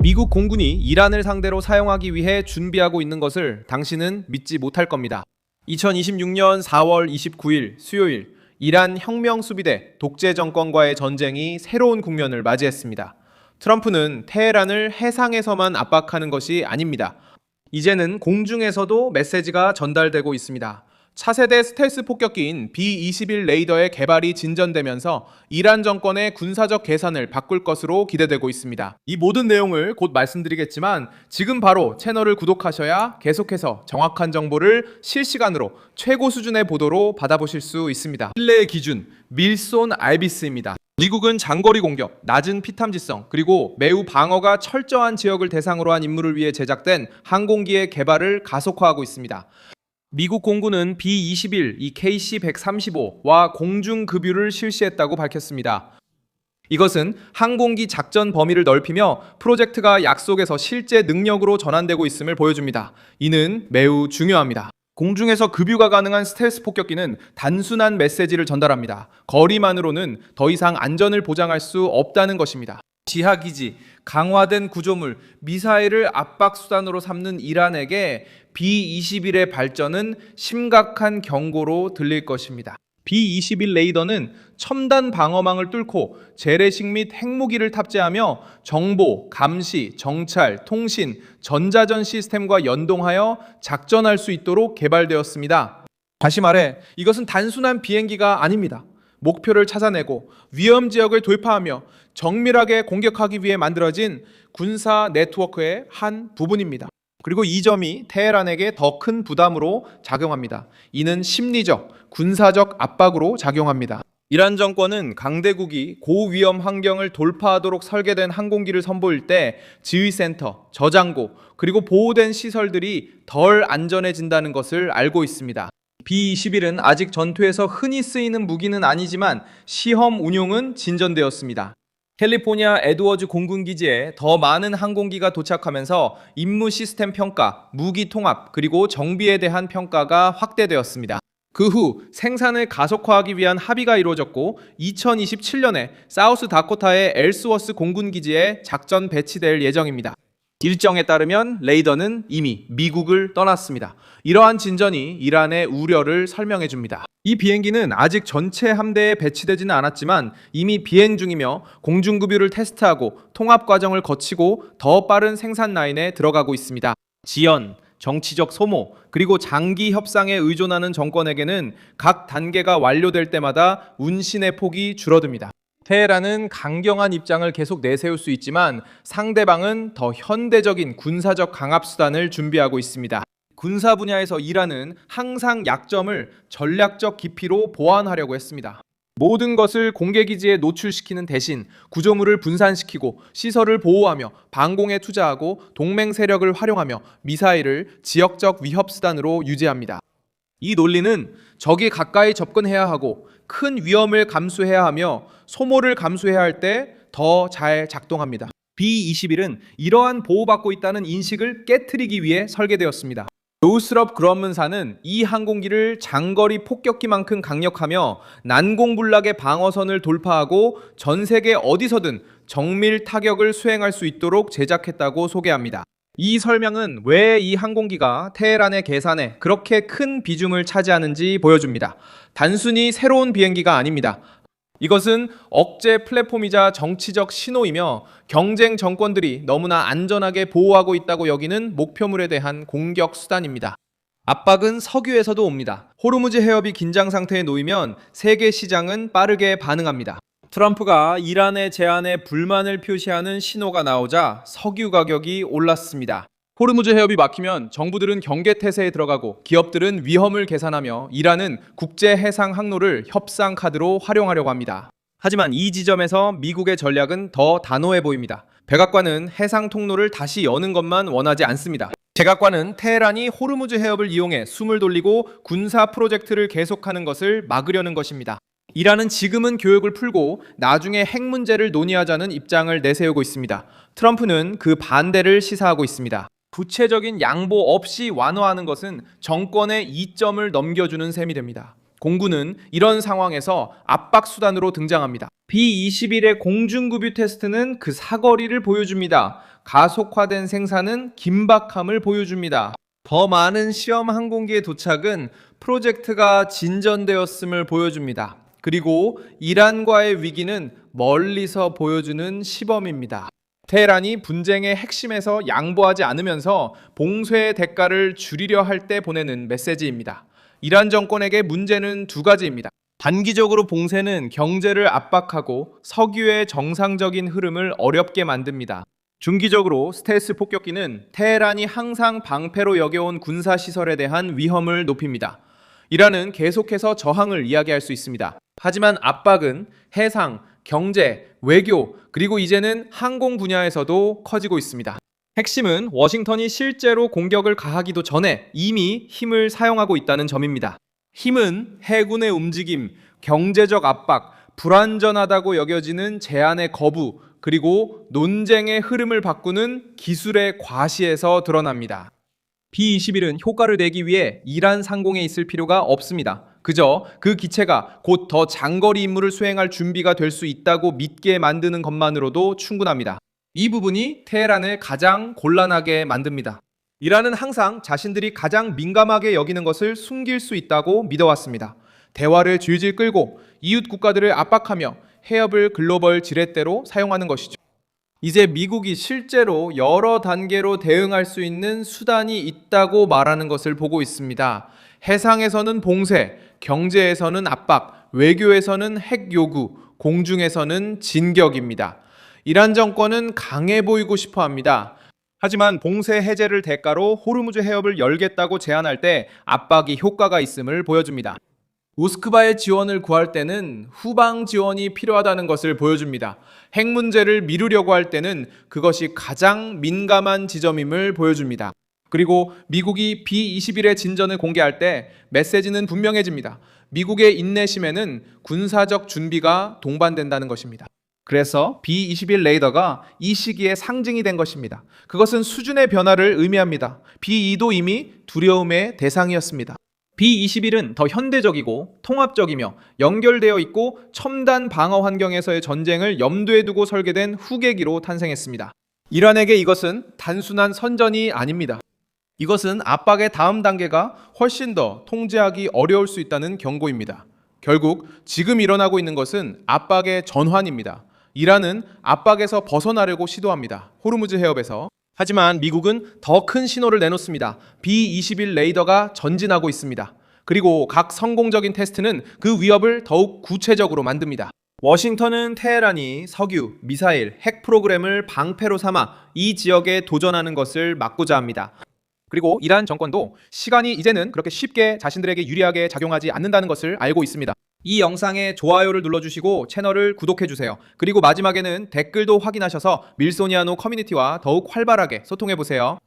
미국 공군이 이란을 상대로 사용하기 위해 준비하고 있는 것을 당신은 믿지 못할 겁니다. 2026년 4월 29일 수요일, 이란 혁명수비대 독재 정권과의 전쟁이 새로운 국면을 맞이했습니다. 트럼프는 테헤란을 해상에서만 압박하는 것이 아닙니다. 이제는 공중에서도 메시지가 전달되고 있습니다. 차세대 스텔스 폭격기인 B-21 레이더의 개발이 진전되면서 이란 정권의 군사적 계산을 바꿀 것으로 기대되고 있습니다. 이 모든 내용을 곧 말씀드리겠지만 지금 바로 채널을 구독하셔야 계속해서 정확한 정보를 실시간으로 최고 수준의 보도로 받아보실 수 있습니다. 신뢰의 기준, 밀손 알비스입니다. 미국은 장거리 공격, 낮은 피탐지성, 그리고 매우 방어가 철저한 지역을 대상으로 한 임무를 위해 제작된 항공기의 개발을 가속화하고 있습니다. 미국 공군은 B-21, 이 KC-135와 공중급유를 실시했다고 밝혔습니다. 이것은 항공기 작전 범위를 넓히며 프로젝트가 약속에서 실제 능력으로 전환되고 있음을 보여줍니다. 이는 매우 중요합니다. 공중에서 급유가 가능한 스텔스 폭격기는 단순한 메시지를 전달합니다. 거리만으로는 더 이상 안전을 보장할 수 없다는 것입니다. 지하기지, 강화된 구조물, 미사일을 압박 수단으로 삼는 이란에게 B-21의 발전은 심각한 경고로 들릴 것입니다. B-21 레이더는 첨단 방어망을 뚫고 재래식 및 핵무기를 탑재하며 정보, 감시, 정찰, 통신, 전자전 시스템과 연동하여 작전할 수 있도록 개발되었습니다. 다시 말해, 이것은 단순한 비행기가 아닙니다. 목표를 찾아내고 위험 지역을 돌파하며 정밀하게 공격하기 위해 만들어진 군사 네트워크의 한 부분입니다. 그리고 이 점이 테헤란에게 더 큰 부담으로 작용합니다. 이는 심리적, 군사적 압박으로 작용합니다. 이란 정권은 강대국이 고위험 환경을 돌파하도록 설계된 항공기를 선보일 때 지휘센터, 저장고, 그리고 보호된 시설들이 덜 안전해진다는 것을 알고 있습니다. B-21은 아직 전투에서 흔히 쓰이는 무기는 아니지만 시험 운용은 진전되었습니다. 캘리포니아 에드워즈 공군기지에 더 많은 항공기가 도착하면서 임무 시스템 평가, 무기 통합, 그리고 정비에 대한 평가가 확대되었습니다. 그 후 생산을 가속화하기 위한 합의가 이루어졌고 2027년에 사우스 다코타의 엘스워스 공군기지에 작전 배치될 예정입니다. 일정에 따르면 레이더는 이미 미국을 떠났습니다. 이러한 진전이 이란의 우려를 설명해 줍니다. 이 비행기는 아직 전체 함대에 배치되지는 않았지만 이미 비행 중이며 공중급유를 테스트하고 통합 과정을 거치고 더 빠른 생산 라인에 들어가고 있습니다. 지연, 정치적 소모, 그리고 장기 협상에 의존하는 정권에게는 각 단계가 완료될 때마다 운신의 폭이 줄어듭니다. 테헤란은 강경한 입장을 계속 내세울 수 있지만 상대방은 더 현대적인 군사적 강압 수단을 준비하고 있습니다. 군사 분야에서 이란은 항상 약점을 전략적 기피로 보완하려고 했습니다. 모든 것을 공개기지에 노출시키는 대신 구조물을 분산시키고 시설을 보호하며 방공에 투자하고 동맹 세력을 활용하며 미사일을 지역적 위협 수단으로 유지합니다. 이 논리는 적이 가까이 접근해야 하고 큰 위험을 감수해야 하며 소모를 감수해야 할 때 더 잘 작동합니다. B-21은 이러한 보호받고 있다는 인식을 깨트리기 위해 설계되었습니다. 노스럽 그럼문사는 이 항공기를 장거리 폭격기만큼 강력하며 난공불락의 방어선을 돌파하고 전 세계 어디서든 정밀 타격을 수행할 수 있도록 제작했다고 소개합니다. 이 설명은 왜 이 항공기가 테헤란의 계산에 그렇게 큰 비중을 차지하는지 보여줍니다. 단순히 새로운 비행기가 아닙니다. 이것은 억제 플랫폼이자 정치적 신호이며 경쟁 정권들이 너무나 안전하게 보호하고 있다고 여기는 목표물에 대한 공격 수단입니다. 압박은 석유에서도 옵니다. 호르무즈 해협이 긴장 상태에 놓이면 세계 시장은 빠르게 반응합니다. 트럼프가 이란의 제안에 불만을 표시하는 신호가 나오자 석유 가격이 올랐습니다. 호르무즈 해협이 막히면 정부들은 경계태세에 들어가고 기업들은 위험을 계산하며 이란은 국제 해상 항로를 협상 카드로 활용하려고 합니다. 하지만 이 지점에서 미국의 전략은 더 단호해 보입니다. 백악관은 해상 통로를 다시 여는 것만 원하지 않습니다. 백악관은 테헤란이 호르무즈 해협을 이용해 숨을 돌리고 군사 프로젝트를 계속하는 것을 막으려는 것입니다. 이란은 지금은 교역을 풀고 나중에 핵 문제를 논의하자는 입장을 내세우고 있습니다. 트럼프는 그 반대를 시사하고 있습니다. 구체적인 양보 없이 완화하는 것은 정권의 이점을 넘겨주는 셈이 됩니다. 공군은 이런 상황에서 압박 수단으로 등장합니다. B-21의 공중급유 테스트는 그 사거리를 보여줍니다. 가속화된 생산은 긴박함을 보여줍니다. 더 많은 시험 항공기의 도착은 프로젝트가 진전되었음을 보여줍니다. 그리고 이란과의 위기는 멀리서 보여주는 시범입니다. 테헤란이 분쟁의 핵심에서 양보하지 않으면서 봉쇄의 대가를 줄이려 할 때 보내는 메시지입니다. 이란 정권에게 문제는 두 가지입니다. 단기적으로 봉쇄는 경제를 압박하고 석유의 정상적인 흐름을 어렵게 만듭니다. 중기적으로 스텔스 폭격기는 테헤란이 항상 방패로 여겨온 군사시설에 대한 위험을 높입니다. 이란은 계속해서 저항을 이야기할 수 있습니다. 하지만 압박은 해상, 경제, 외교, 그리고 이제는 항공 분야에서도 커지고 있습니다. 핵심은 워싱턴이 실제로 공격을 가하기도 전에 이미 힘을 사용하고 있다는 점입니다. 힘은 해군의 움직임, 경제적 압박, 불완전하다고 여겨지는 제안의 거부, 그리고 논쟁의 흐름을 바꾸는 기술의 과시에서 드러납니다. B-21은 효과를 내기 위해 이란 상공에 있을 필요가 없습니다. 그저 그 기체가 곧 더 장거리 임무를 수행할 준비가 될 수 있다고 믿게 만드는 것만으로도 충분합니다. 이 부분이 테헤란을 가장 곤란하게 만듭니다. 이란은 항상 자신들이 가장 민감하게 여기는 것을 숨길 수 있다고 믿어왔습니다. 대화를 질질 끌고 이웃 국가들을 압박하며 해협을 글로벌 지렛대로 사용하는 것이죠. 이제 미국이 실제로 여러 단계로 대응할 수 있는 수단이 있다고 말하는 것을 보고 있습니다. 해상에서는 봉쇄, 경제에서는 압박, 외교에서는 핵 요구, 공중에서는 진격입니다. 이란 정권은 강해 보이고 싶어 합니다. 하지만 봉쇄 해제를 대가로 호르무즈 해협을 열겠다고 제안할 때 압박이 효과가 있음을 보여줍니다. 모스크바의 지원을 구할 때는 후방 지원이 필요하다는 것을 보여줍니다. 핵 문제를 미루려고 할 때는 그것이 가장 민감한 지점임을 보여줍니다. 그리고 미국이 B-21의 진전을 공개할 때 메시지는 분명해집니다. 미국의 인내심에는 군사적 준비가 동반된다는 것입니다. 그래서 B-21 레이더가 이 시기에 상징이 된 것입니다. 그것은 수준의 변화를 의미합니다. B-2도 이미 두려움의 대상이었습니다. B-21은 더 현대적이고 통합적이며 연결되어 있고 첨단 방어 환경에서의 전쟁을 염두에 두고 설계된 후계기로 탄생했습니다. 이란에게 이것은 단순한 선전이 아닙니다. 이것은 압박의 다음 단계가 훨씬 더 통제하기 어려울 수 있다는 경고입니다. 결국 지금 일어나고 있는 것은 압박의 전환입니다. 이란은 압박에서 벗어나려고 시도합니다. 호르무즈 해협에서. 하지만 미국은 더 큰 신호를 내놓습니다. B-21 레이더가 전진하고 있습니다. 그리고 각 성공적인 테스트는 그 위협을 더욱 구체적으로 만듭니다. 워싱턴은 테헤란이 석유, 미사일, 핵 프로그램을 방패로 삼아 이 지역에 도전하는 것을 막고자 합니다. 그리고 이란 정권도 시간이 이제는 그렇게 쉽게 자신들에게 유리하게 작용하지 않는다는 것을 알고 있습니다. 이 영상에 좋아요를 눌러주시고 채널을 구독해주세요. 그리고 마지막에는 댓글도 확인하셔서 밀소니아노 커뮤니티와 더욱 활발하게 소통해보세요.